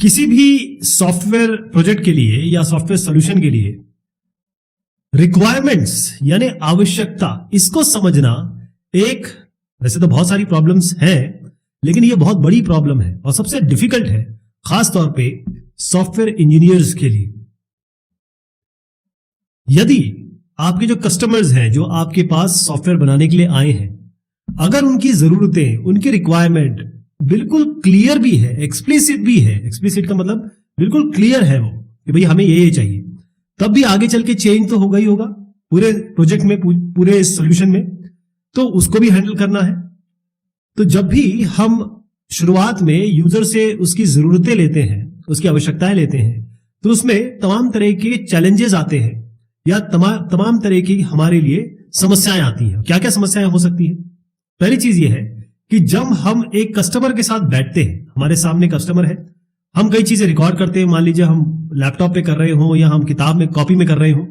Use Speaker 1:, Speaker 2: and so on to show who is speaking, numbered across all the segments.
Speaker 1: किसी भी software project के लिए या सॉफ्टवेयर सॉल्यूशन के लिए रिक्वायरमेंट्स यानी आवश्यकता, इसको समझना एक, वैसे तो बहुत सारी प्रॉब्लम्स हैं लेकिन ये बहुत बड़ी प्रॉब्लम है और सबसे डिफिकल्ट है, खास तौर पे सॉफ्टवेयर इंजीनियर्स के लिए। यदि आपके जो कस्टमर्स हैं, जो आपके पास सॉफ्टवेयर बनाने के लिए आए हैं, अगर उनकी जरूरतें, उनकी रिक्वायरमेंट बिल्कुल क्लियर भी है, एक्सप्लिसिट भी है, एक्सप्लिसिट का मतलब बिल्कुल क्लियर है वो कि भाई हमें ये चाहिए, तब भी आगे चल के चेंज तो होगा ही होगा पूरे प्रोजेक्ट में, पूरे सॉल्यूशन में, तो उसको भी हैंडल करना है। तो जब भी हम शुरुआत में यूजर से उसकी जरूरतें लेते हैं, उसकी आवश्यकताएं लेते हैं, तो उसमें तमाम तरह के चैलेंजेस आते हैं या तमाम तरह की हमारे लिए समस्याएं आती हैं। क्या क्या समस्याएं हो सकती है? पहली चीज ये है कि जब हम एक कस्टमर के साथ बैठते हैं, हमारे सामने कस्टमर है, हम कई चीजें रिकॉर्ड करते हैं, मान लीजिए हम लैपटॉप पे कर रहे हो या हम किताब में कॉपी में कर रहे हो,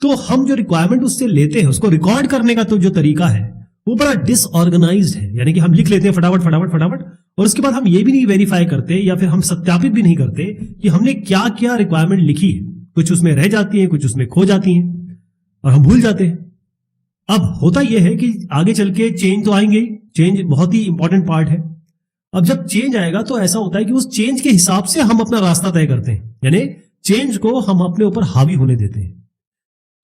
Speaker 1: तो हम जो रिक्वायरमेंट उससे लेते हैं, उसको रिकॉर्ड करने का तो जो तरीका है वो बड़ा डिसऑर्गेनाइज्ड है। यानी कि हम लिख लेते हैं फटाफट फटाफट फटाफट, और उसके बाद हम ये भी नहीं वेरीफाई करते या फिर हम सत्यापित भी नहीं करते कि हमने क्या क्या रिक्वायरमेंट लिखी है। कुछ उसमें रह जाती है, कुछ उसमें खो जाती हैं और हम भूल जाते हैं। अब होता यह है कि आगे चल के चेंज तो आएंगे, चेंज बहुत ही इंपॉर्टेंट पार्ट है। अब जब चेंज आएगा तो ऐसा होता है कि उस चेंज के हिसाब से हम अपना रास्ता तय करते हैं, यानी चेंज को हम अपने ऊपर हावी होने देते हैं।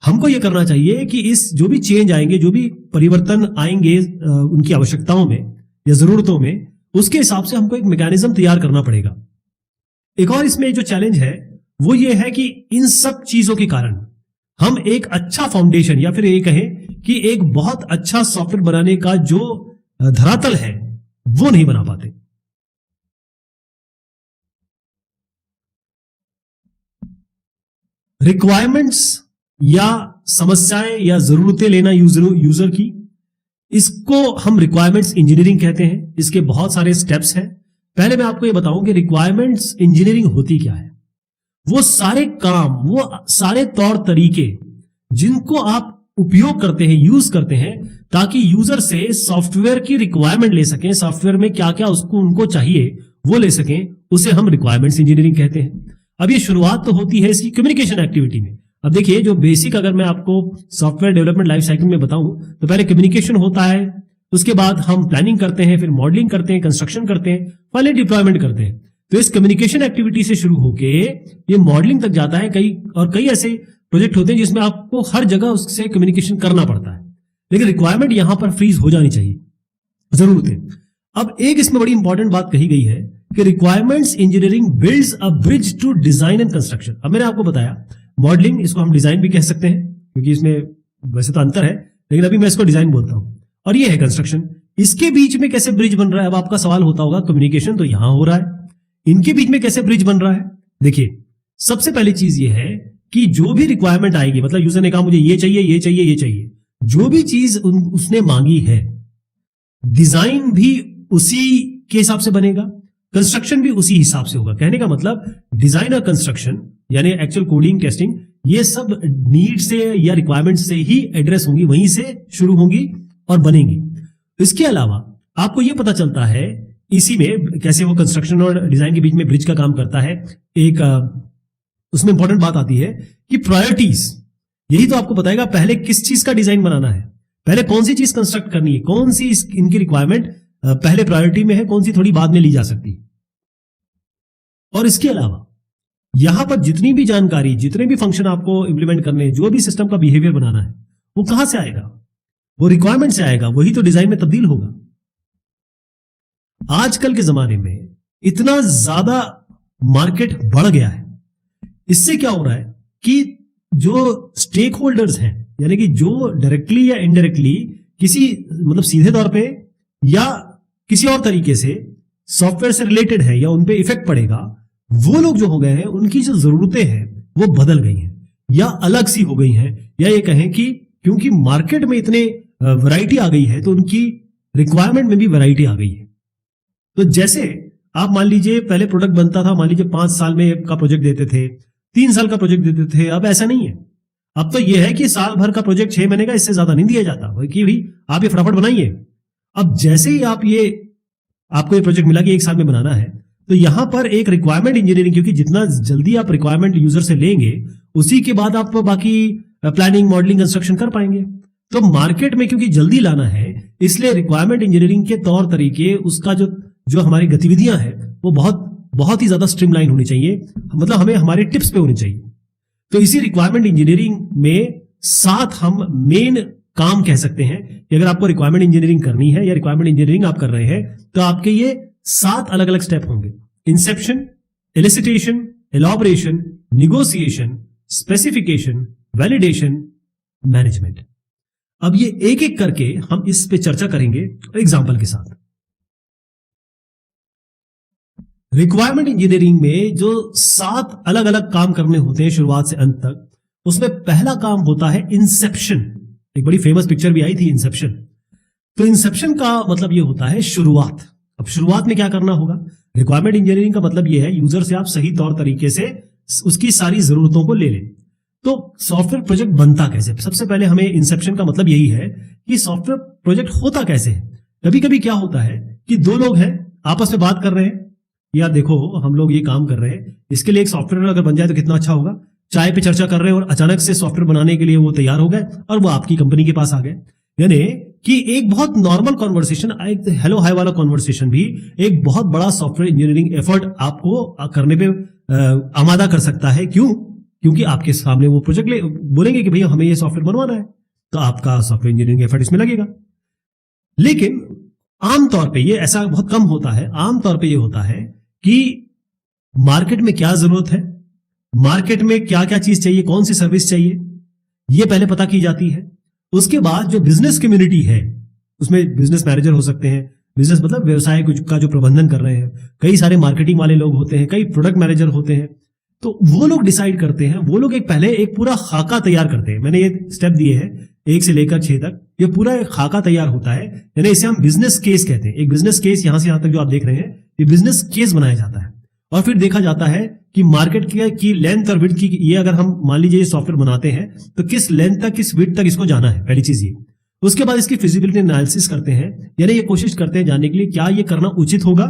Speaker 1: हमको यह करना चाहिए कि इस जो भी चेंज आएंगे, जो भी परिवर्तन आएंगे उनकी आवश्यकताओं में या जरूरतों में, उसके हिसाब से हमको एक मैकेनिज्म तैयार करना पड़ेगा। एक और इसमें जो चैलेंज है वो ये है कि इन सब चीजों के कारण हम एक अच्छा फाउंडेशन या फिर ये कहें कि एक बहुत अच्छा सॉफ्टवेयर बनाने का जो धरातल है वो नहीं बना पाते। रिक्वायरमेंट्स या समस्याएं या जरूरतें लेना यूजर की, इसको हम रिक्वायरमेंट्स इंजीनियरिंग कहते हैं। इसके बहुत सारे स्टेप्स हैं। पहले मैं आपको ये बताऊं कि रिक्वायरमेंट्स इंजीनियरिंग होती क्या है। वो सारे काम, वो सारे तौर तरीके जिनको आप उपयोग करते हैं, यूज करते हैं, ताकि यूजर से सॉफ्टवेयर की रिक्वायरमेंट ले सकें, सॉफ्टवेयर में क्या क्या उनको चाहिए वो ले सकें, उसे हम रिक्वायरमेंट्स इंजीनियरिंग कहते हैं। अब ये शुरुआत तो होती है इसकी कम्युनिकेशन एक्टिविटी में। अब देखिए, जो बेसिक अगर मैं आपको सॉफ्टवेयर डेवलपमेंट लाइफ साइकिल में बताऊं तो पहले कम्युनिकेशन होता है, उसके बाद हम प्लानिंग करते हैं, फिर मॉडलिंग करते हैं, कंस्ट्रक्शन करते हैं, फाइनली डिप्लॉयमेंट करते हैं। तो इस कम्युनिकेशन एक्टिविटी से शुरू होके ये मॉडलिंग तक जाता है। कई ऐसे प्रोजेक्ट होते हैं जिसमें आपको हर जगह उससे कम्युनिकेशन करना पड़ता है, लेकिन रिक्वायरमेंट यहां पर फ्रीज हो जानी चाहिए, जरूरत है। अब एक इसमें बड़ी इंपॉर्टेंट बात कही गई है कि requirements engineering builds a bridge to design and construction. अब मैंने आपको बताया मॉडलिंग, इसको हम डिजाइन भी कह सकते हैं क्योंकि इसमें वैसे तो अंतर है, लेकिन अभी मैं इसको डिजाइन बोलता हूं, और ये है कंस्ट्रक्शन। इसके बीच में कैसे ब्रिज बन रहा है? अब आपका सवाल होता होगा, कम्युनिकेशन तो यहां हो रहा है, इनके बीच में कैसे ब्रिज बन रहा है? देखिए, सबसे पहली चीज ये है कि जो भी रिक्वायरमेंट आएगी, मतलब यूजर ने कहा मुझे ये चाहिए, ये चाहिए, ये चाहिए, जो भी चीज उसने मांगी है, डिजाइन भी उसी के हिसाब से बनेगा, कंस्ट्रक्शन भी उसी हिसाब से होगा। कहने का मतलब डिजाइन और कंस्ट्रक्शन यानी एक्चुअल कोडिंग, टेस्टिंग, ये सब नीड से या रिक्वायरमेंट से ही एड्रेस होंगी, वहीं से शुरू होंगी और बनेंगी। इसके अलावा आपको यह पता चलता है इसी में कैसे वो कंस्ट्रक्शन और डिजाइन के बीच में ब्रिज का काम करता है। एक उसमें इंपॉर्टेंट बात आती है कि प्रायोरिटीज, यही तो आपको बताएगा पहले किस चीज का डिजाइन बनाना है, पहले कौन सी चीज कंस्ट्रक्ट करनी है, कौन सी इनकी रिक्वायरमेंट पहले प्रायोरिटी में है, कौन सी थोड़ी बाद में ली जा सकती है। और इसके अलावा यहां पर जितनी भी जानकारी, जितने भी फंक्शन आपको इंप्लीमेंट करने, जो भी सिस्टम का बिहेवियर बनाना है, वो कहां से आएगा? वो रिक्वायरमेंट से आएगा, वही तो डिजाइन में तब्दील होगा। आजकल के जमाने में इतना ज्यादा मार्केट बढ़ गया है, इससे क्या हो रहा है कि जो स्टेक होल्डर्स हैं, यानी कि जो डायरेक्टली या इनडायरेक्टली किसी, मतलब सीधे तौर पे या किसी और तरीके से सॉफ्टवेयर से रिलेटेड है या उन पे इफेक्ट पड़ेगा, वो लोग जो हो गए हैं, उनकी जो जरूरतें हैं वो बदल गई हैं या अलग सी हो गई हैं, या ये कहें कि क्योंकि मार्केट में इतने वैरायटी आ गई है तो उनकी रिक्वायरमेंट में भी वैरायटी आ गई है। तो जैसे आप मान लीजिए पहले प्रोडक्ट बनता था, मान लीजिए 5 साल में का प्रोजेक्ट देते थे, 3 साल का प्रोजेक्ट देते थे, अब ऐसा नहीं है। अब तो यह है कि साल भर का प्रोजेक्ट 6 महीने का, इससे ज्यादा नहीं दिया जाता कि भाई आप ये फटाफट बनाइए। अब जैसे ही आपको ये प्रोजेक्ट मिला कि 1 साल में बनाना है, तो यहां पर एक रिक्वायरमेंट इंजीनियरिंग, क्योंकि जितना जल्दी आप रिक्वायरमेंट यूजर से लेंगे उसी के बाद आप बाकी प्लानिंग, मॉडलिंग, कंस्ट्रक्शन कर पाएंगे। तो मार्केट में क्योंकि जल्दी लाना है, इसलिए रिक्वायरमेंट इंजीनियरिंग के तौर तरीके, उसका जो हमारी गतिविधियां हैं वो बहुत ही ज्यादा स्ट्रीमलाइन होनी चाहिए, मतलब हमें हमारे टिप्स पे होनी चाहिए। तो इसी रिक्वायरमेंट इंजीनियरिंग में 7 हम मेन काम कह सकते हैं कि अगर आपको रिक्वायरमेंट इंजीनियरिंग करनी है या रिक्वायरमेंट इंजीनियरिंग आप कर रहे हैं तो आपके ये 7 अलग अलग स्टेप होंगे। Inception, elicitation, elaboration, negotiation, specification, validation, management. अब ये एक एक करके हम इस पे चर्चा करेंगे एग्जाम्पल के साथ। रिक्वायरमेंट इंजीनियरिंग में जो 7 अलग अलग काम करने होते हैं शुरुआत से अंत तक, उसमें पहला काम होता है इंसेप्शन। एक बड़ी फेमस पिक्चर भी आई थी इंसेप्शन। तो इंसेप्शन का मतलब ये होता है शुरुआत। अब शुरुआत में क्या करना होगा? रिक्वायरमेंट इंजीनियरिंग का मतलब ये है यूजर से आप सही तौर तरीके से उसकी सारी जरूरतों को ले लें। तो सॉफ्टवेयर प्रोजेक्ट बनता कैसे? सबसे पहले हमें इंसेप्शन का मतलब यही है कि सॉफ्टवेयर प्रोजेक्ट होता कैसे है। कभी कभी क्या होता है कि 2 लोग हैं, आपस में बात कर रहे हैं, यार देखो हम लोग ये काम कर रहे हैं, इसके लिए एक सॉफ्टवेयर अगर बन जाए तो कितना अच्छा होगा। चाय पे चर्चा कर रहे हैं और अचानक से सॉफ्टवेयर बनाने के लिए वो तैयार हो गए और वो आपकी कंपनी के पास आ गए। यानी कि एक बहुत नॉर्मल कॉन्वर्सेशन, एक हेलो हाय वाला कॉन्वर्सेशन भी एक बहुत बड़ा सॉफ्टवेयर इंजीनियरिंग एफर्ट आपको करने पे आमादा कर सकता है। क्यों? क्योंकि आपके सामने वो प्रोजेक्ट बोलेंगे कि भैया हमें ये सॉफ्टवेयर बनवाना है, तो आपका सॉफ्टवेयर इंजीनियरिंग एफर्ट इसमें लगेगा। लेकिन आमतौर पे ये ऐसा बहुत कम होता है। आमतौर पे ये होता है कि मार्केट में क्या जरूरत है, मार्केट में क्या क्या चीज चाहिए, कौन सी सर्विस चाहिए, ये पहले पता की जाती है। उसके बाद जो बिजनेस कम्युनिटी है, उसमें बिजनेस मैनेजर हो सकते हैं, बिजनेस मतलब व्यवसाय का जो प्रबंधन कर रहे हैं, कई सारे मार्केटिंग वाले लोग होते हैं, कई प्रोडक्ट मैनेजर होते हैं। तो वो लोग डिसाइड करते हैं, वो लोग पहले एक पूरा खाका तैयार करते हैं। मैंने ये स्टेप दिए हैं 1 से लेकर 6 तक, ये पूरा एक खाका तैयार होता है। यानी इसे हम बिजनेस केस कहते हैं। एक बिजनेस केस यहां से यहां तक जो आप देख रहे हैं, ये बिजनेस केस बनाया जाता है। और फिर देखा जाता है कि मार्केट की लेंथ और विड्थ की, ये अगर हम मान लीजिए ये सॉफ्टवेयर बनाते हैं तो किस लेंथ तक, किस विड्थ तक इसको जाना है, पहली चीज ये। उसके बाद इसकी फिजिबिलिटी एनालिसिस करते हैं, यानी ये कोशिश करते हैं जानने के लिए क्या ये करना उचित होगा,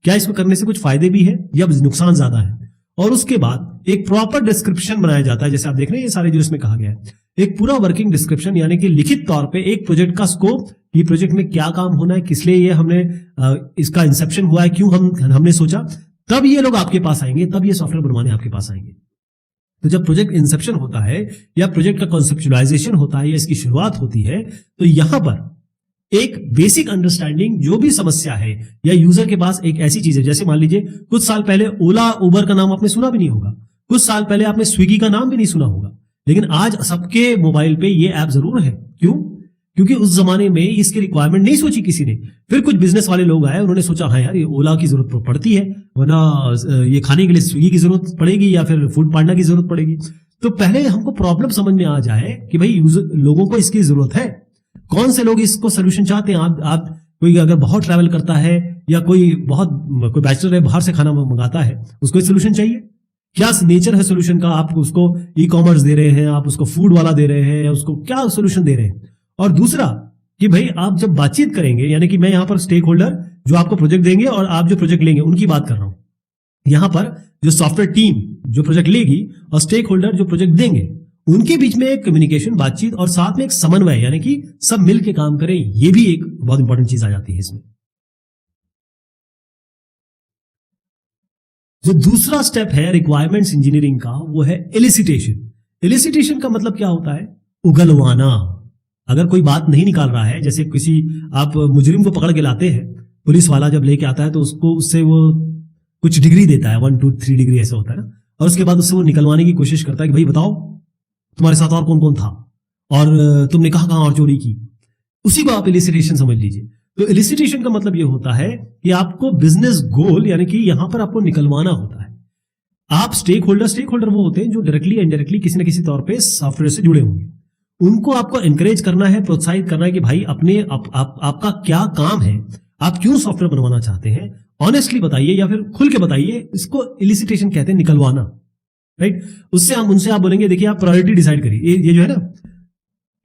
Speaker 1: क्या इसको करने से कुछ फायदे भी है या नुकसान ज्यादा है। और उसके बाद एक प्रॉपर डिस्क्रिप्शन बनाया जाता है, जैसे आप देख रहे हैं ये सारे जो इसमें कहा गया है, एक पूरा वर्किंग डिस्क्रिप्शन, यानी कि लिखित तौर पे एक प्रोजेक्ट का स्कोप, ये प्रोजेक्ट में क्या काम होना है, किस लिए ये हमने इसका इंसेप्शन हुआ है, क्यों हमने सोचा, तब ये लोग आपके पास आएंगे, तब ये सॉफ्टवेयर बनवाने आपके पास आएंगे। तो जब प्रोजेक्ट इंसेप्शन होता है या प्रोजेक्ट का कॉन्सेप्चुअलाइजेशन होता है या इसकी शुरुआत होती है, तो यहां पर एक बेसिक अंडरस्टैंडिंग, जो भी समस्या है या यूजर के पास एक ऐसी चीज है, जैसे मान लीजिए कुछ साल पहले ओला, उबर का नाम आपने सुना भी नहीं होगा, कुछ साल पहले आपने स्विगी का नाम भी नहीं सुना होगा, लेकिन आज सबके मोबाइल पे ये ऐप जरूर है। क्यों? क्योंकि उस जमाने में इसकी रिक्वायरमेंट नहीं सोची किसी ने। फिर कुछ बिजनेस वाले लोग आए, उन्होंने सोचा हाँ यार ये ओला की जरूरत पड़ती है, वरना ये खाने के लिए स्विगी की जरूरत पड़ेगी या फिर फूड पांडा की जरूरत पड़ेगी। तो पहले हमको प्रॉब्लम समझ में आ जाए कि भाई लोगों को इसकी जरूरत है, कौन से लोग इसको सोल्यूशन चाहते हैं। आप कोई अगर बहुत ट्रैवल करता है या कोई बैचलर है, बाहर से खाना मंगाता है, उसको सोल्यूशन चाहिए। क्या नेचर है सोल्यूशन का? आप उसको ई कॉमर्स दे रहे हैं, आप उसको फूड वाला दे रहे हैं, या उसको क्या सोल्यूशन दे रहे हैं। और दूसरा कि भाई आप जब बातचीत करेंगे, यानी कि मैं यहां पर स्टेक होल्डर जो आपको प्रोजेक्ट देंगे और आप जो प्रोजेक्ट लेंगे उनकी बात कर रहा हूं। यहां पर जो सॉफ्टवेयर टीम जो प्रोजेक्ट लेगी और स्टेक होल्डर जो प्रोजेक्ट देंगे, उनके बीच में एक कम्युनिकेशन, बातचीत और साथ में एक समन्वय, यानी कि सब मिलकर काम करें, ये भी एक बहुत इंपॉर्टेंट चीज आ जाती है इसमें। जो दूसरा स्टेप है रिक्वायरमेंट्स इंजीनियरिंग का, वो है एलिसिटेशन। एलिसिटेशन का मतलब क्या होता है? उगलवाना। अगर कोई बात नहीं निकाल रहा है, जैसे किसी आप मुजरिम को पकड़ के लाते हैं, पुलिस वाला जब लेके आता है तो उससे वो कुछ डिग्री देता है, 1 2 3 डिग्री ऐसा होता है ना, और उसके बाद उससे वो निकलवाने की कोशिश करता है कि भाई बताओ तुम्हारे साथ और कौन कौन था और तुमने कहां और चोरी की। उसी को आप एलिसिटेशन समझ लीजिए। तो एलिसिटेशन का मतलब ये होता है कि आपको बिजनेस गोल, यानी कि यहां पर आपको निकलवाना होता है। आप स्टेक होल्डर वो होते हैं जो डायरेक्टली इनडायरेक्टली किसी न किसी तौर पे सॉफ्टवेयर से जुड़े होंगे। उनको आपको एनकरेज करना है, प्रोत्साहित करना है कि भाई अपने आपका क्या काम है, आप क्यों सॉफ्टवेयर बनवाना चाहते हैं, ऑनेस्टली बताइए या फिर खुल के बताइए। इसको एलिसिटेशन कहते हैं, निकलवाना, राइट। उनसे आप बोलेंगे देखिए आप प्रायोरिटी डिसाइड करिए, ये जो है ना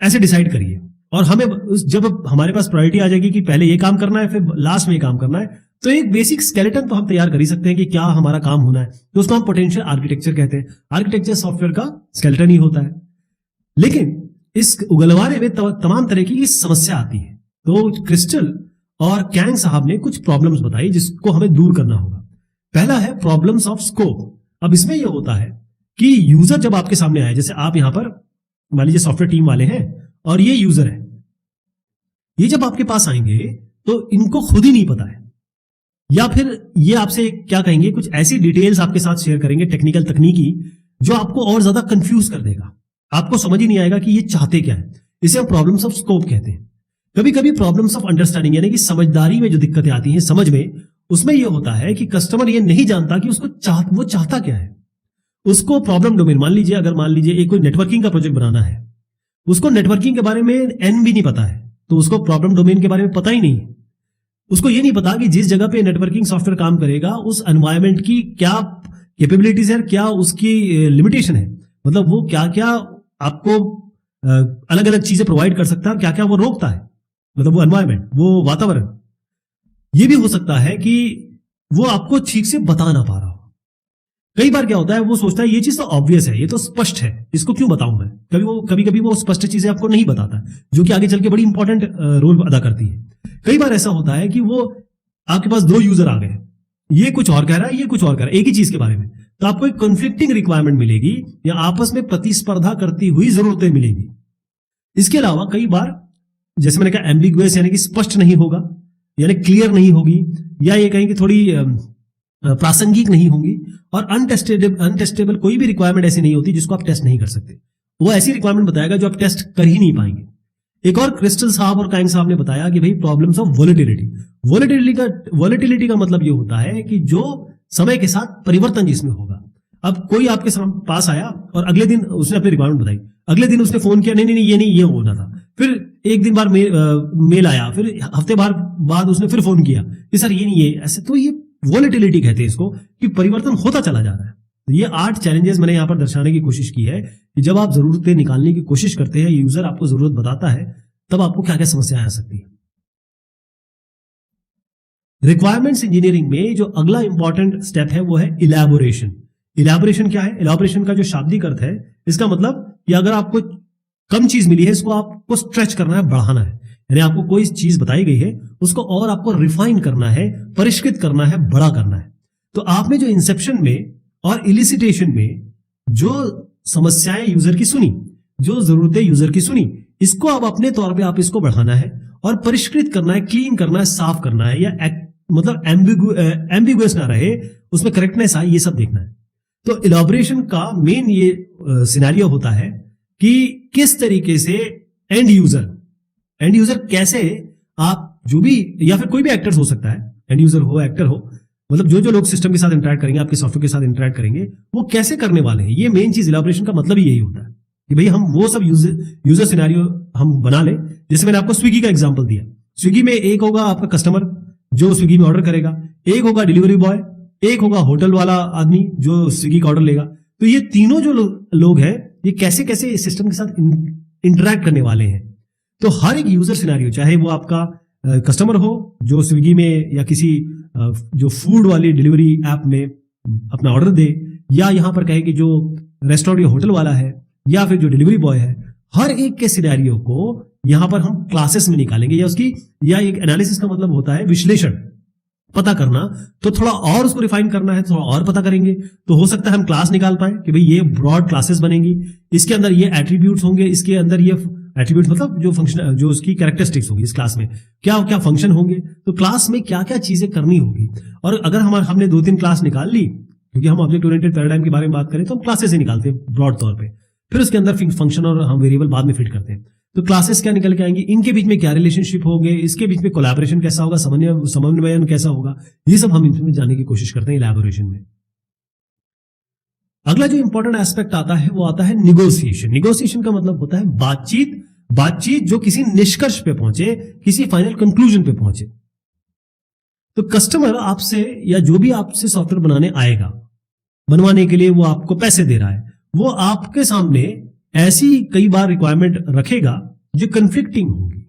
Speaker 1: ऐसे डिसाइड करिए, और हमें जब हमारे पास प्रायोरिटी आ जाएगी कि पहले ये काम करना है फिर लास्ट में ये काम करना है, तो एक बेसिक स्केलेटन तो हम तैयार कर ही सकते हैं कि क्या हमारा काम होना है, तो उसको हम पोटेंशियल आर्किटेक्चर कहते हैं। आर्किटेक्चर सॉफ्टवेयर का स्केलेटन ही होता है। लेकिन इस उगलवाने में तमाम तरह की समस्या आती है। तो क्रिस्टल और कैंग साहब ने कुछ प्रॉब्लम्स बताई जिसको हमें दूर करना होगा। पहला है प्रॉब्लम्स ऑफ स्कोप। अब इसमें यह होता है कि यूजर जब आपके सामने आए, जैसे आप यहां पर मान लीजिए सॉफ्टवेयर टीम वाले हैं और ये यूजर है, ये जब आपके पास आएंगे तो इनको खुद ही नहीं पता है, या फिर ये आपसे क्या कहेंगे, कुछ ऐसी डिटेल्स आपके साथ शेयर करेंगे टेक्निकल तकनीकी जो आपको और ज्यादा कंफ्यूज कर देगा। आपको समझ ही नहीं आएगा कि ये चाहते क्या है। इसे हम प्रॉब्लम्स ऑफ स्कोप कहते हैं। कभी कभी प्रॉब्लम्स ऑफ अंडरस्टैंडिंग यानी कि समझदारी में जो दिक्कतें आती हैं समझ में, उसमें यह होता है कि कस्टमर ये नहीं जानता कि वो चाहता क्या है। उसको प्रॉब्लम डोमेन, मान लीजिए एक कोई नेटवर्किंग का प्रोजेक्ट बनाना है, उसको नेटवर्किंग के बारे में एन भी नहीं पता है, तो उसको प्रॉब्लम डोमेन के बारे में पता ही नहीं है। उसको ये नहीं पता कि जिस जगह पे नेटवर्किंग सॉफ्टवेयर काम करेगा उस एनवायरमेंट की क्या कैपेबिलिटीज है, क्या उसकी लिमिटेशन है, मतलब वो क्या क्या आपको अलग अलग चीजें प्रोवाइड कर सकता है और क्या क्या वो रोकता है, मतलब वो एनवायरमेंट, वो वातावरण। ये भी हो सकता है कि वो आपको ठीक से बता ना पा रहा हो। कई बार क्या होता है, वो सोचता है ये चीज तो ऑब्वियस है, ये तो स्पष्ट है, इसको क्यों बताऊं मैं। कभी कभी वो स्पष्ट चीजें आपको नहीं बताता, जो कि आगे चल के बड़ी इंपॉर्टेंट रोल अदा करती है। कई बार ऐसा होता है कि वो आपके पास दो यूजर आ गए, ये कुछ और कह रहा है, ये कुछ और कह रहा है एक ही चीज के बारे में, तो आपको एक कॉन्फ्लिक्टिंग रिक्वायरमेंट मिलेगी या आपस में प्रतिस्पर्धा करती हुई जरूरतें मिलेंगी। इसके अलावा कई बार, जैसे मैंने कहा, एम्बिगुअस यानी कि स्पष्ट नहीं होगा, यानी क्लियर नहीं होगी, या ये कहें कि थोड़ी प्रासंगिक नहीं होंगी, और अनटेस्टेबल कोई भी रिक्वायरमेंट ऐसी नहीं होती जिसको आप टेस्ट नहीं कर सकते। वो ऐसी रिक्वायरमेंट बताएगा जो आप टेस्ट कर ही नहीं पाएंगे। एक और क्रिस्टल साहब और काइंग साहब ने बताया कि भाई प्रॉब्लम्स ऑफ वोलेटिलिटी का मतलब ये होता है कि जो समय के साथ परिवर्तन जिसमें होगा। अब कोई आपके पास आया और अगले दिन उसने अपनी रिक्वायरमेंट बताई, अगले दिन उसने फोन किया, नहीं ये होना था, फिर एक दिन बाद मेल आया, फिर हफ्ते बाद उसने फिर फोन किया कि सर ये नहीं, ये ऐसे। तो ये वोलेटिलिटी कहते हैं इसको, कि परिवर्तन होता चला जा रहा है। तो ये 8 चैलेंजेस मैंने यहां पर दर्शाने की कोशिश की है कि जब आप जरूरतें निकालने की कोशिश करते हैं, यूजर आपको जरूरत बताता है, तब आपको क्या क्या समस्याएं आ सकती है। रिक्वायरमेंट्स इंजीनियरिंग में जो अगला इंपॉर्टेंट स्टेप है वो है इलैबोरेशन। इलैबोरेशन क्या है? इलैबोरेशन का जो शाब्दिक अर्थ है, इसका मतलब कि अगर आपको कम चीज मिली है, इसको आपको स्ट्रेच करना है, बढ़ाना है। यानी आपको कोई चीज बताई गई है, उसको और आपको रिफाइन करना है, परिष्कृत करना है, बड़ा करना है। तो आपने जो इंसेप्शन में और इलिसिटेशन में जो समस्याएं यूजर की सुनी, जो जरूरतें यूजर की सुनी, इसको अब अपने तौर पे आप इसको बढ़ाना है और परिष्कृत करना है, क्लीन करना है, साफ करना है, या मतलब एम्बिगुअस ना रहे, उसमें करेक्टनेस आए, ये सब देखना है। तो इलैबोरेशन का मेन ये सिनेरियो होता है कि किस तरीके से एंड यूजर कैसे आप जो भी, या फिर कोई भी एक्टर्स हो सकता है, एंड यूजर हो, एक्टर हो, मतलब जो लोग सिस्टम के साथ इंटरेक्ट करेंगे, आपके सॉफ्टवेयर के साथ इंटरेक्ट करेंगे, वो कैसे करने वाले हैं। ये मेन चीज इलैबोरेशन का मतलब ही यही होता है कि भाई हम वो सब यूजर सिनेरियो हम बना लें। जैसे मैंने आपको स्विगी का एग्जांपल दिया, स्विगी में एक होगा आपका कस्टमर जो स्विगी में ऑर्डर करेगा, एक होगा डिलीवरी बॉय, एक होगा होटल वाला आदमी जो स्विगी का ऑर्डर लेगा। तो ये तीनों जो लोग हैं, ये कैसे कैसे इस सिस्टम के साथ इंटरेक्ट करने वाले हैं। तो हर एक यूजर सिनेरियो, चाहे वो आपका कस्टमर हो जो स्विगी में या किसी जो फूड वाली डिलीवरी ऐप में अपना ऑर्डर दे, या यहां पर कहे कि जो रेस्टोरेंट या होटल वाला है, या फिर जो डिलीवरी बॉय है, हर एक के सिनेरियो को यहां पर हम क्लासेस में निकालेंगे, या एक एनालिसिस का मतलब होता है विश्लेषण, पता करना। तो थोड़ा और उसको रिफाइन करना है, थोड़ा और पता करेंगे, तो हो सकता है हम क्लास निकाल पाए कि भाई ये ब्रॉड क्लासेस बनेंगी, इसके अंदर ये एट्रीब्यूट्स होंगे, इसके अंदर ये एट्रीब्यूट्स मतलब जो फंक्शन, जो उसकी कैरेक्टरिस्टिक्स होगी, इस क्लास में क्या क्या फंक्शन होंगे, तो क्लास में क्या क्या चीजें करनी होगी। और अगर हमने 2-3 क्लास निकाल ली, क्योंकि हम ऑब्जेक्ट ओरिएंटेड पैराडाइम के बारे में बात करें तो हम क्लासेस ही निकालते हैं ब्रॉड तौर पे, फिर उसके अंदर फंक्शन और हम वेरिएबल बाद में फिट करते हैं। तो क्लासेस क्या निकल के आएंगी, इनके बीच में क्या रिलेशनशिप होंगे, इसके बीच में कोलैबोरेशन कैसा होगा, समन्वयन कैसा होगा, ये सब हम इनमें जानने की कोशिश करते हैं इलैबोरेशन में। अगला जो इंपॉर्टेंट एस्पेक्ट आता है वो आता है निगोसिएशन। निगोसिएशन का मतलब होता है बातचीत जो किसी निष्कर्ष पे पहुंचे, किसी फाइनल कंक्लूजन पे पहुंचे। तो कस्टमर आपसे, या जो भी आपसे सॉफ्टवेयर बनाने आएगा, बनवाने के लिए वो आपको पैसे दे रहा है, वो आपके सामने ऐसी कई बार रिक्वायरमेंट रखेगा जो कन्फ्लिक्टिंग होगी।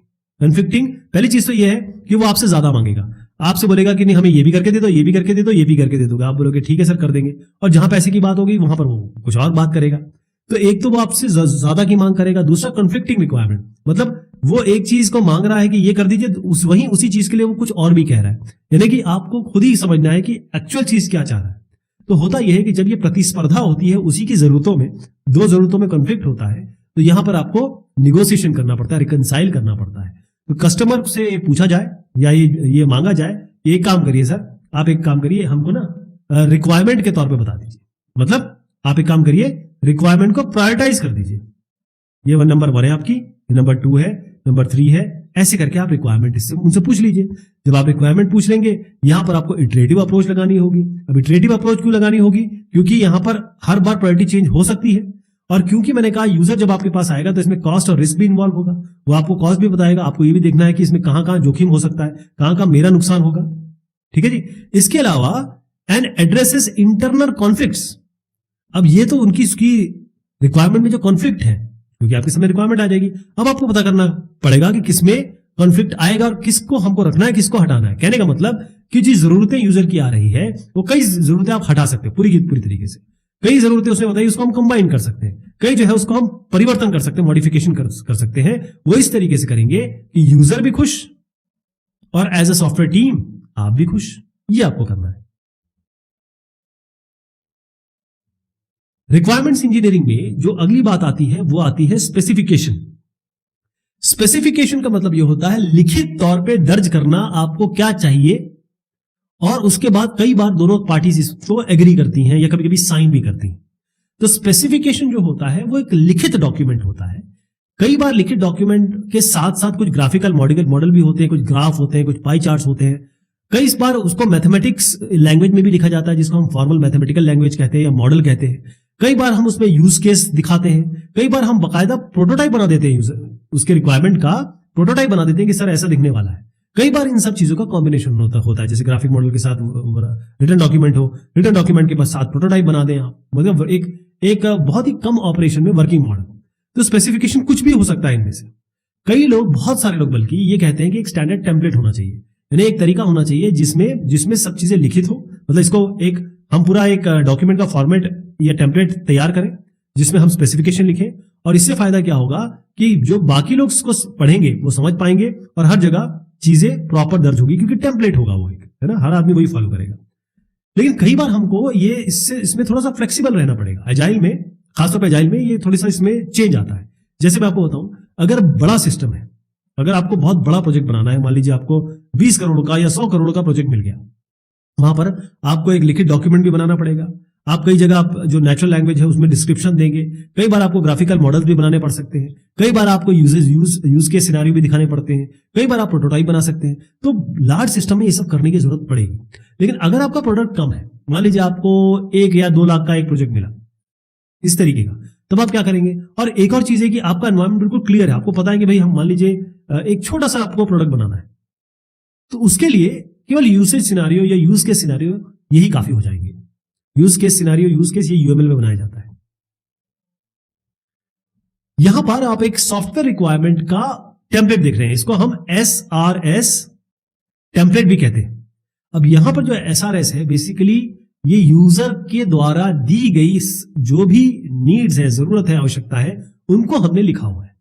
Speaker 1: कन्फ्लिक्टिंग, पहली चीज तो यह है कि वो आपसे ज्यादा मांगेगा। आपसे बोलेगा कि नहीं हमें ये भी करके दे दो, ये भी करके दे दो, ये भी करके दे दोगे, आप बोलोगे ठीक है सर कर देंगे, और जहां पैसे की बात होगी वहां पर वो कुछ और बात करेगा। तो एक तो वो आपसे ज्यादा की मांग करेगा, दूसरा कॉन्फ्लिक्टिंग रिक्वायरमेंट, मतलब वो एक चीज को मांग रहा है कि ये कर दीजिए, वहीं उसी चीज के लिए वो कुछ और भी कह रहा है। यानी कि आपको खुद ही समझना है कि एक्चुअल चीज क्या चाह रहा है। तो होता यह है कि जब ये प्रतिस्पर्धा होती है उसी की जरूरतों में, दो जरूरतों में कॉन्फ्लिक्ट होता है, तो यहां पर आपको निगोशिएशन करना पड़ता है, रिकंसाइल करना पड़ता है। तो कस्टमर से पूछा जाए या ये मांगा जाए, एक काम करिए सर, आप एक काम करिए, हमको ना रिक्वायरमेंट के तौर पे बता दीजिए, मतलब आप एक काम करिए, रिक्वायरमेंट को प्रायोरिटाइज कर दीजिए। ये नंबर 1 है आपकी, ये नंबर 2 है, नंबर 3 है, ऐसे करके आप रिक्वायरमेंट इससे उनसे पूछ लीजिए। जब आप रिक्वायरमेंट पूछ लेंगे, यहां पर आपको इटरेटिव अप्रोच लगानी होगी। अब इटरेटिव अप्रोच क्यों लगानी होगी? क्योंकि यहां पर हर बार प्रायोरिटी चेंज हो सकती है, और क्योंकि मैंने कहा यूजर जब आपके पास आएगा तो इसमें कॉस्ट और रिस्क भी इन्वॉल्व होगा। वो आपको कॉस्ट भी बताएगा, आपको ये भी देखना है कि इसमें कहां कहां जोखिम हो सकता है, कहां कहां मेरा नुकसान होगा। ठीक है जी। इसके अलावा एंड एड्रेसेस इंटरनल कॉन्फ्लिक्ट्स। अब ये तो उनकी रिक्वायरमेंट में जो कॉन्फ्लिक्ट है, क्योंकि आपके समय रिक्वायरमेंट आ जाएगी, अब आपको पता करना पड़ेगा कि किसमें कॉन्फ्लिक्ट आएगा और किसको हमको रखना है, किसको हटाना है। कहने का मतलब कि जो जरूरतें यूजर की आ रही है, वो कई जरूरतें आप हटा सकते हैं पूरी की पूरी तरीके से। कई जरूरतें उसमें बताइए, उसको हम कंबाइन कर सकते हैं, कई जो है उसको हम परिवर्तन कर सकते हैं, मॉडिफिकेशन कर सकते हैं। वो इस तरीके से करेंगे कि यूजर भी खुश और एज अ सॉफ्टवेयर टीम आप भी खुश। ये आपको करना है। रिक्वायरमेंट्स इंजीनियरिंग में जो अगली बात आती है वो आती है स्पेसिफिकेशन। स्पेसिफिकेशन का मतलब यह होता है लिखित तौर पे दर्ज करना आपको क्या चाहिए, और उसके बाद कई बार दोनों पार्टीज इसको एग्री करती हैं या कभी कभी साइन भी करती हैं। तो स्पेसिफिकेशन जो होता है वो एक लिखित डॉक्यूमेंट होता है। कई बार लिखित डॉक्यूमेंट के साथ साथ कुछ ग्राफिकल मॉडल भी होते हैं, कुछ ग्राफ होते हैं, कुछ पाई चार्ट्स होते हैं। कई बार उसको मैथमेटिक्स लैंग्वेज में भी लिखा जाता है, जिसको हम फॉर्मल मैथमेटिकल लैंग्वेज कहते हैं या मॉडल कहते हैं। कई बार हम उसमें यूज केस दिखाते हैं, कई बार हम बकायदा प्रोटोटाइप बना देते हैं, उसके रिक्वायरमेंट का प्रोटोटाइप बना देते हैं कि सर ऐसा दिखने वाला है। कई बार इन सब चीजों का कॉम्बिनेशन होता है, जैसे ग्राफिक मॉडल के साथ रिटन डॉक्यूमेंट हो, रिटन डॉक्यूमेंट के साथ प्रोटोटाइप बना दें आप, मतलब एक बहुत ही कम ऑपरेशन में वर्किंग मॉडल। तो स्पेसिफिकेशन कुछ भी हो सकता है इनमें से। कई लोग, बहुत सारे लोग बल्कि ये कहते हैं कि एक स्टैंडर्ड टेम्पलेट होना चाहिए, यानी एक तरीका होना चाहिए जिसमें सब चीजें लिखित हो। मतलब इसको हम पूरा एक डॉक्यूमेंट का फॉर्मेट या टेम्पलेट तैयार करें जिसमें हम स्पेसिफिकेशन लिखें, और इससे फायदा क्या होगा कि जो बाकी लोग इसको पढ़ेंगे वो समझ पाएंगे और हर जगह चीजें प्रॉपर दर्ज होगी, क्योंकि टेम्पलेट होगा वो एक, है ना, हर आदमी वही फॉलो करेगा। लेकिन कई बार हमको ये इसमें थोड़ा सा फ्लेक्सिबल रहना पड़ेगा। एजाइल में, खासतौर पर एजाइल में ये थोड़ा सा इसमें चेंज आता है। जैसे मैं आपको बताऊं, अगर बड़ा सिस्टम है, अगर आपको बहुत बड़ा प्रोजेक्ट बनाना है, मान लीजिए आपको 20 करोड़ का या 100 करोड़ का प्रोजेक्ट मिल गया, वहां पर आपको एक लिखित डॉक्यूमेंट भी बनाना पड़ेगा। आप कई जगह आप जो नेचुरल लैंग्वेज है उसमें डिस्क्रिप्शन देंगे, कई बार आपको ग्राफिकल मॉडल्स भी बनाने पड़ सकते हैं, कई बार आपको यूज के सिनेरियो भी दिखाने पड़ते हैं, कई बार आप प्रोटोटाइप बना सकते हैं। तो लार्ज सिस्टम में ये सब करने की जरूरत पड़ेगी। लेकिन अगर आपका प्रोडक्ट कम है, मान लीजिए आपको 1 या 2 लाख का एक प्रोजेक्ट मिला इस तरीके का, तब आप क्या करेंगे? और एक और चीज है कि आपका एनवायरमेंट बिल्कुल क्लियर है, आपको पता है कि भाई हम मान लीजिए एक छोटा सा आपको प्रोडक्ट बनाना है, तो उसके लिए केवल यूसेज सिनेरियो या यूज केस सिनेरियो यही काफी हो जाएंगे। Use case scenario, use case ये यूएमएल में बनाया जाता है। यहां पर आप एक सॉफ्टवेयर रिक्वायरमेंट का टेम्पलेट देख रहे हैं, इसको हम SRS टेम्पलेट भी कहते हैं। अब यहां पर जो SRS है, बेसिकली ये यूजर के द्वारा दी गई जो भी नीड्स है, जरूरत है, आवश्यकता है, उनको हमने लिखा हुआ है।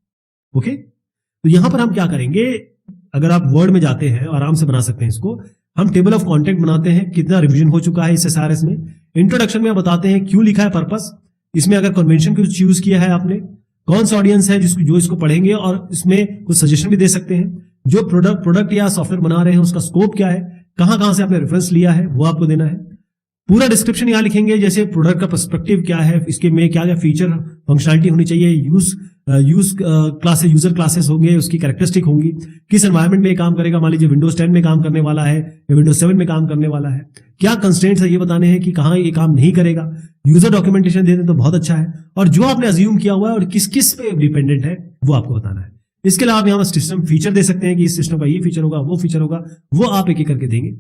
Speaker 1: ओके, तो यहां पर हम क्या करेंगे, अगर आप वर्ड में जाते हैं आराम से बना सकते हैं इसको। हम टेबल ऑफ कंटेंट बनाते हैं, कितना रिवीजन हो चुका है इस SRS में। इंट्रोडक्शन में बताते हैं क्यों लिखा है, पर्पस, इसमें अगर कन्वेंशन कुछ यूज किया है आपने, कौन सा ऑडियंस है जो इसको पढ़ेंगे, और इसमें कुछ सजेशन भी दे सकते हैं। जो प्रोडक्ट या सॉफ्टवेयर बना रहे हैं उसका स्कोप क्या है, कहां कहां से आपने रेफरेंस लिया है, वो आपको देना है। पूरा डिस्क्रिप्शन यहां लिखेंगे, जैसे प्रोडक्ट का पर्सपेक्टिव क्या है, इसके में क्या क्या फीचर फंक्शनलिटी होनी चाहिए, यूजर क्लासेस होंगे, उसकी कैरेक्टरिस्टिक होंगी, किस एनवायरनमेंट में ये काम करेगा, मान लीजिए विंडोज 10 में काम करने वाला है या विंडोज 7 में काम करने वाला है, क्या कंस्ट्रेंट्स है ये बताने हैं कि कहां ये काम नहीं करेगा। यूजर डॉक्यूमेंटेशन दे दें तो बहुत अच्छा है, और जो आपने अज्यूम किया हुआ है और किस किस पे डिपेंडेंट है वो आपको बताना है। इसके अलावा आप यहाँ सिस्टम फीचर दे सकते हैं कि इस सिस्टम का ये फीचर होगा, वो फीचर होगा, वो आप एक एक करके देंगे।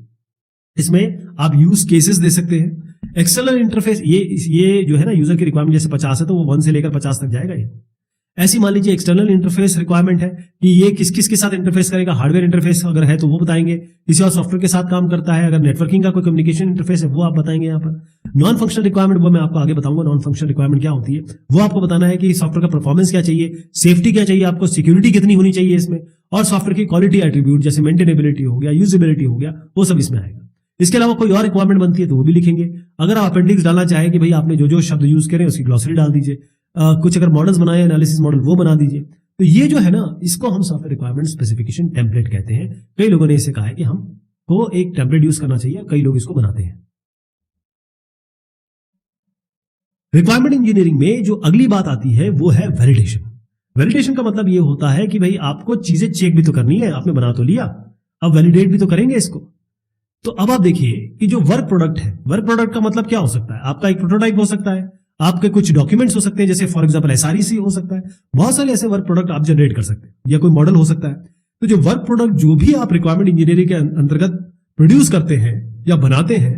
Speaker 1: इसमें आप यूज केसेस दे सकते हैं। एक्सटर्नल इंटरफेस, ये जो है ना यूजर की रिक्वायरमेंट जैसे 50 है तो वो 1 से लेकर 50 तक जाएगा। ये ऐसी मान लीजिए एक्सटर्नल इंटरफेस रिक्वायरमेंट है कि ये किस किस के साथ इंटरफेस करेगा, हार्डवेयर इंटरफेस अगर है तो वो बताएंगे, किसी और सॉफ्टवेयर के साथ काम करता है, अगर नेटवर्किंग का कोई कम्युनिकेशन इंटरफेस है वो आप बताएंगे यहाँ पर। नॉन फंक्शनल रिक्वायरमेंट वो मैं आपको आगे बताऊंगा, नॉन फंक्शनल रिक्वायरमेंट क्या होती है, वो आपको बताना है कि सॉफ्टवेयर का परफॉर्मेंस क्या चाहिए, सेफ्टी क्या चाहिए आपको, सिक्योरिटी कितनी होनी चाहिए इसमें, और सॉफ्टवेयर की क्वालिटी एट्रीब्यूट जैसे मेंटेनेबिलिटी हो गया, यूजेबिलिटी हो गया, वो सब इसमें आएगा। इसके अलावा कोई और रिक्वायरमेंट बनती है तो वो भी लिखेंगे। अगर आप अपेंडिक्स डालना चाहे कि भाई आपने जो जो शब्द यूज करें उसकी ग्लॉसरी डाल दीजिए, कुछ अगर मॉडल्स बनाए एनालिसिस मॉडल वो बना दीजिए। तो ये जो है ना, इसको हम सॉफ्टवेयर रिक्वायरमेंट स्पेसिफिकेशन टेम्पलेट कहते हैं। कई लोगों ने इसे कहा है कि हमको एक टेम्पलेट यूज करना चाहिए, कई लोग इसको बनाते हैं। रिक्वायरमेंट इंजीनियरिंग में जो अगली बात आती है वो है वैलिडेशन। वैलिडेशन का मतलब ये होता है कि भाई आपको चीजें चेक भी तो करनी है, आपने बना तो लिया, अब वैलिडेट भी तो करेंगे इसको। तो अब आप देखिए कि जो वर्क प्रोडक्ट है, वर्क प्रोडक्ट का मतलब क्या हो सकता है, आपका एक प्रोटोटाइप हो सकता है, आपके कुछ डॉक्यूमेंट्स हो सकते हैं, जैसे फॉर एग्जांपल एसआरईसी हो सकता है, बहुत सारे ऐसे वर्क प्रोडक्ट आप जनरेट कर सकते हैं, या कोई मॉडल हो सकता है। तो जो वर्क प्रोडक्ट जो भी आप रिक्वायरमेंट इंजीनियरिंग के अंतर्गत प्रोड्यूस करते हैं या बनाते हैं,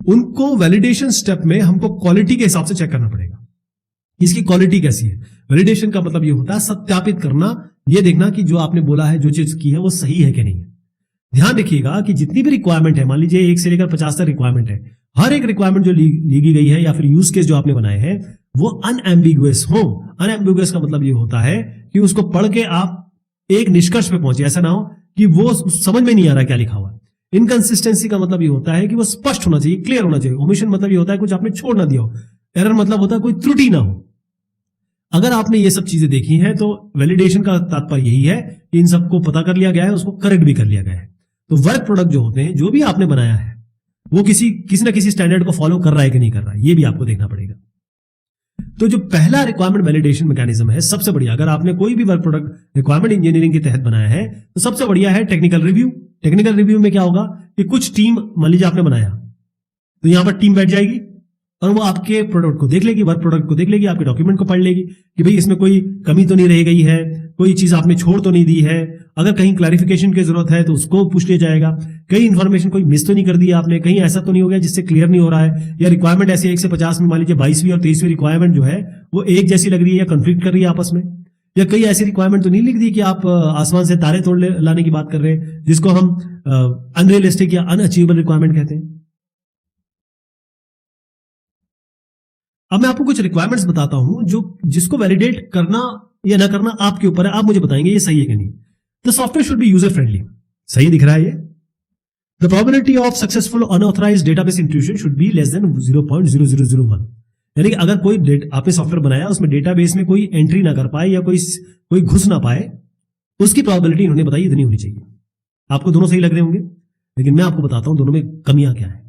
Speaker 1: उनको वैलिडेशन स्टेप में हमको क्वालिटी के हिसाब से चेक करना पड़ेगा, इसकी क्वालिटी कैसी है। वैलिडेशन का मतलब ये होता है सत्यापित करना, ये देखना कि जो आपने बोला है, जो चीज की है वो सही है कि नहीं है। ध्यान रखिएगा कि जितनी भी रिक्वायरमेंट है, मान लीजिए 1 से लेकर 50 तक रिक्वायरमेंट है, हर एक रिक्वायरमेंट जो ली गई है या फिर यूज केस जो आपने बनाए हैं वो अनएम्बिगुअस हो। अनएम्बिगुअस का मतलब ये होता है कि उसको पढ़ के आप एक निष्कर्ष पे पहुंचे, ऐसा ना हो कि वो समझ में नहीं आ रहा क्या लिखा हुआ है। इनकंसिस्टेंसी का मतलब ये होता है कि वो स्पष्ट होना चाहिए, क्लियर होना चाहिए। ओमिशन मतलब ये होता है कुछ आपने छोड़ ना दिया हो। एरर मतलब होता है कोई त्रुटि ना हो। अगर आपने ये सब चीजें देखी हैं तो वैलिडेशन का तात्पर्य यही है कि इन सबको पता कर लिया गया है, उसको करेक्ट भी कर लिया गया है। तो वर्क प्रोडक्ट जो होते हैं, जो भी आपने बनाया है, वो किसी ना किसी स्टैंडर्ड को फॉलो कर रहा है कि नहीं कर रहा है, ये भी आपको देखना पड़ेगा। तो जो पहला रिक्वायरमेंट वैलिडेशन मैकेनिज्म है, सबसे बढ़िया, अगर आपने कोई भी वर्क प्रोडक्ट रिक्वायरमेंट इंजीनियरिंग के तहत बनाया है तो सबसे बढ़िया है टेक्निकल रिव्यू। टेक्निकल रिव्यू में क्या होगा कि कुछ टीम, मान लीजिए आपने बनाया, तो यहां पर टीम बैठ जाएगी और वो आपके प्रोडक्ट को देख लेगी, वर्क प्रोडक्ट को देख लेगी, आपके डॉक्यूमेंट को पढ़ लेगी कि भाई इसमें कोई कमी तो नहीं रह गई है, कोई चीज आपने छोड़ तो नहीं दी है, अगर कहीं क्लैरिफिकेशन की जरूरत है तो उसको पूछ लिया जाएगा, कहीं इंफॉर्मेशन कोई मिस तो नहीं कर दी आपने, कहीं ऐसा तो नहीं हो गया जिससे क्लियर नहीं हो रहा है, या रिक्वायरमेंट ऐसे 1 से 50 में मान लीजिए 22वीं और 23वीं रिक्वायरमेंट जो है वो एक जैसी लग रही है या कंफ्लिक्ट कर रही है आपस में, या कई ऐसी रिक्वायरमेंट तो नहीं लिख दी कि आप आसमान से तारे तोड़ लाने की बात कर रहे हैं, जिसको हम अनरियलिस्टिक या अनअचीवेबल रिक्वायरमेंट कहते हैं। अब मैं आपको कुछ रिक्वायरमेंट्स बताता हूं जिसको वैलिडेट करना या ना करना आपके ऊपर है, आप मुझे बताएंगे ये सही है कि नहीं। The software should be user friendly, सही दिख रहा है ये। The probability of successful unauthorised database intrusion should be less than 0.0001, यानी कि अगर कोई आपने सॉफ्टवेयर बनाया उसमें डेटाबेस में कोई एंट्री ना कर पाए या कोई घुस ना पाए, उसकी प्रोबेबिलिटी इन्होंने बताई इतनी होनी चाहिए। आपको दोनों सही लग रहे होंगे, लेकिन मैं आपको बताता हूं दोनों में कमियां क्या है।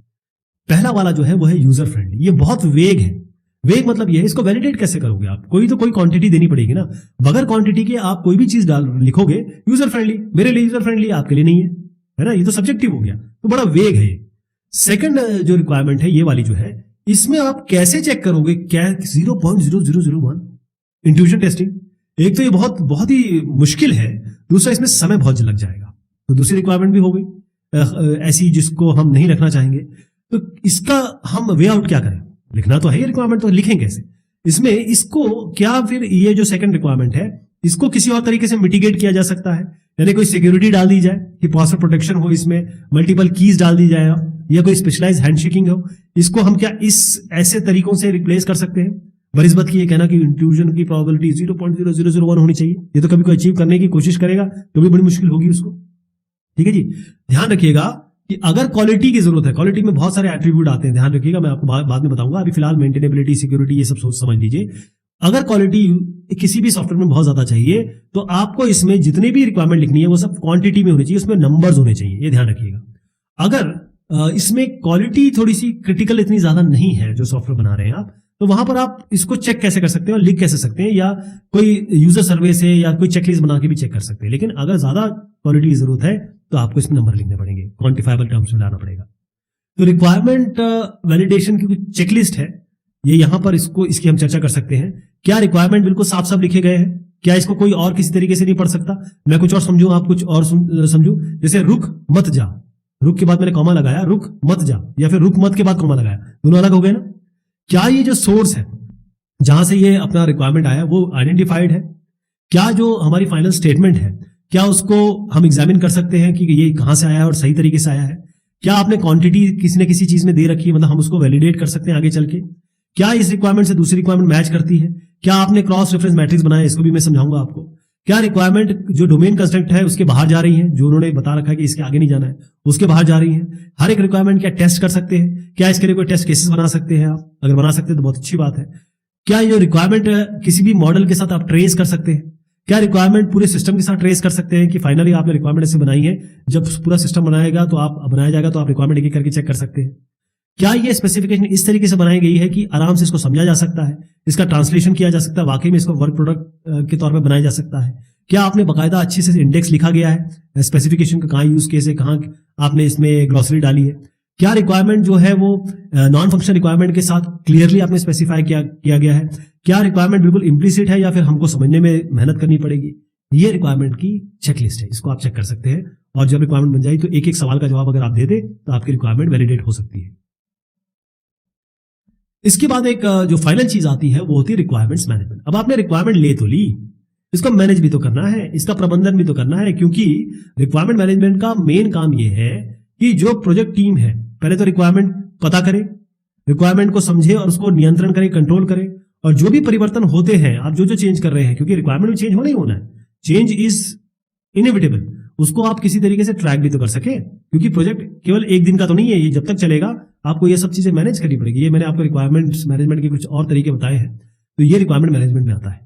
Speaker 1: पहला वाला जो है वो है यूजर फ्रेंडली, ये बहुत वेग है। वेग मतलब ये है, इसको वैलिडेट कैसे करोगे आप, कोई क्वांटिटी देनी पड़ेगी ना, बगैर क्वांटिटी के आप कोई भी चीज लिखोगे यूजर फ्रेंडली, मेरे लिए यूजर फ्रेंडली, आपके लिए नहीं है ना, ये तो सब्जेक्टिव हो गया, तो बड़ा वेग है ये। सेकंड जो रिक्वायरमेंट है ये वाली जो है, इसमें आप कैसे चेक करोगे क्या 0.0001 इंट्यूशन टेस्टिंग, एक तो ये बहुत ही मुश्किल है, दूसरा इसमें समय बहुत लग जाएगा। तो दूसरी रिक्वायरमेंट भी हो गई ऐसी जिसको हम नहीं रखना चाहेंगे। तो इसका हम वे आउट क्या करें, लिखना तो है ये रिक्वायरमेंट, तो लिखें कैसे इसमें, इसको क्या फिर ये जो सेकंड रिक्वायरमेंट है इसको किसी और तरीके से मिटिगेट किया जा सकता है, यानी कोई सिक्योरिटी डाल दी जाए कि पासवर्ड प्रोटेक्शन हो, इसमें मल्टीपल कीज डाल दी जाए, या कोई स्पेशलाइज हैंडशेकिंग हो, इसको हम क्या इस ऐसे तरीकों से रिप्लेस कर सकते हैं। बनिस्बत की ये कहना कि इंट्रूजन की प्रोबेबिलिटी 0.0001 होनी चाहिए, ये तो कभी कोई अचीव करने की कोशिश करेगा तो भी बड़ी मुश्किल होगी उसको। ठीक है जी, ध्यान रखिएगा कि अगर क्वालिटी की जरूरत है, क्वालिटी में बहुत सारे एट्रीब्यूट आते हैं, ध्यान रखिएगा, मैं आपको बाद में बताऊंगा, अभी फिलहाल मेंटेनेबिलिटी, सिक्योरिटी ये सब सोच समझ लीजिए। अगर क्वालिटी किसी भी सॉफ्टवेयर में बहुत ज्यादा चाहिए तो आपको इसमें जितने भी रिक्वायरमेंट लिखनी है वो सब क्वांटिटी में होनी चाहिए, उसमें नंबर्स होने चाहिए, ये ध्यान रखिएगा। अगर इसमें क्वालिटी थोड़ी सी क्रिटिकल इतनी ज्यादा नहीं है जो सॉफ्टवेयर बना रहे हैं आप, तो वहां पर आप इसको चेक कैसे कर सकते हैं और लिख कैसे सकते हैं, या कोई यूजर सर्वे से या कोई चेकलिस्ट बना के भी चेक कर सकते हैं। लेकिन अगर ज्यादा क्वालिटी की जरूरत है तो आपको इसमें नंबर लिखने पड़ेंगे, क्वांटिफाइबल टर्म्स में लाना पड़ेगा। तो रिक्वायरमेंट वैलिडेशन की कुछ चेकलिस्ट है, ये यहां पर इसकी हम चर्चा कर सकते हैं। क्या रिक्वायरमेंट बिल्कुल साफ साफ लिखे गए हैं, क्या इसको कोई और किसी तरीके से नहीं पढ़ सकता, मैं कुछ और समझूं आप कुछ और समझूं, जैसे रुक मत जा, रुक के बाद मैंने कॉमा लगाया, रुक मत जा, या फिर रुक मत के बाद कॉमा लगाया, दोनों अलग हो गए ना। क्या ये जो सोर्स है जहां से ये अपना रिक्वायरमेंट आया वो आइडेंटिफाइड है, क्या जो हमारी फाइनल स्टेटमेंट है, क्या उसको हम एग्जामिन कर सकते हैं कि ये कहां से आया है और सही तरीके से आया है? क्या आपने क्वांटिटी किसी न किसी चीज में दे रखी है, मतलब हम उसको वैलिडेट कर सकते हैं आगे चल के? क्या इस रिक्वायरमेंट से दूसरी रिक्वायरमेंट मैच करती है? क्या आपने क्रॉस रेफरेंस मैट्रिक्स बनाया, इसको भी मैं समझाऊंगा आपको। क्या रिक्वायरमेंट जो डोमेन कंस्ट्रक्ट है उसके बाहर जा रही है, जो उन्होंने बता रखा है कि इसके आगे नहीं जाना है, उसके बाहर जा रही है? हर एक रिक्वायरमेंट क्या टेस्ट कर सकते हैं? क्या इसके लिए कोई टेस्ट केसेस बना सकते हैं आप? अगर बना सकते हैं तो बहुत अच्छी बात है। क्या ये रिक्वायरमेंट किसी भी मॉडल के साथ आप ट्रेस कर सकते हैं? क्या रिक्वायरमेंट पूरे सिस्टम के साथ ट्रेस कर सकते हैं कि फाइनली आपने रिक्वायरमेंट ऐसे बनाई है, जब पूरा सिस्टम बनाया जाएगा तो आप रिक्वायरमेंट एक एक करके चेक कर सकते हैं? क्या ये स्पेसिफिकेशन इस तरीके से बनाई गई है कि आराम से इसको समझा जा सकता है, इसका ट्रांसलेशन किया जा सकता है, वाकई में इसको वर्क प्रोडक्ट के तौर पर बनाया जा सकता है? क्या आपने बाकायदा अच्छे से इंडेक्स लिखा गया है, स्पेसिफिकेशन का कहाँ यूज केस है, कहाँ आपने इसमें ग्लॉसरी डाली है? क्या रिक्वायरमेंट जो है वो नॉन फंक्शनल रिक्वायरमेंट के साथ क्लियरली आपने स्पेसिफाई किया गया है? क्या रिक्वायरमेंट बिल्कुल इम्प्लिसिट है या फिर हमको समझने में मेहनत करनी पड़ेगी? ये रिक्वायरमेंट की चेकलिस्ट है, इसको आप चेक कर सकते हैं। और जब रिक्वायरमेंट बन जाए तो एक एक सवाल का जवाब अगर आप दे दे तो आपकी रिक्वायरमेंट वैलिडेट हो सकती है। इसके बाद एक जो फाइनल चीज आती है वो होती है रिक्वायरमेंट्स मैनेजमेंट। अब आपने रिक्वायरमेंट ले तो ली, इसको मैनेज भी तो करना है, इसका प्रबंधन भी तो करना है, क्योंकि रिक्वायरमेंट मैनेजमेंट का मेन काम यह है कि जो प्रोजेक्ट टीम है पहले तो रिक्वायरमेंट पता करे, रिक्वायरमेंट को समझे और उसको नियंत्रण करे, कंट्रोल करे, और जो भी परिवर्तन होते हैं, आप जो जो चेंज कर रहे हैं, क्योंकि रिक्वायरमेंट में चेंज होना ही होना है, चेंज इज इनएविटेबल, उसको आप किसी तरीके से ट्रैक भी तो कर सके, क्योंकि प्रोजेक्ट केवल एक दिन का तो नहीं है, ये जब तक चलेगा आपको ये सब चीजें मैनेज करनी पड़ेगी। ये मैंने आपको रिक्वायरमेंट मैनेजमेंट के कुछ और तरीके बताए हैं, तो ये रिक्वायरमेंट मैनेजमेंट में आता है।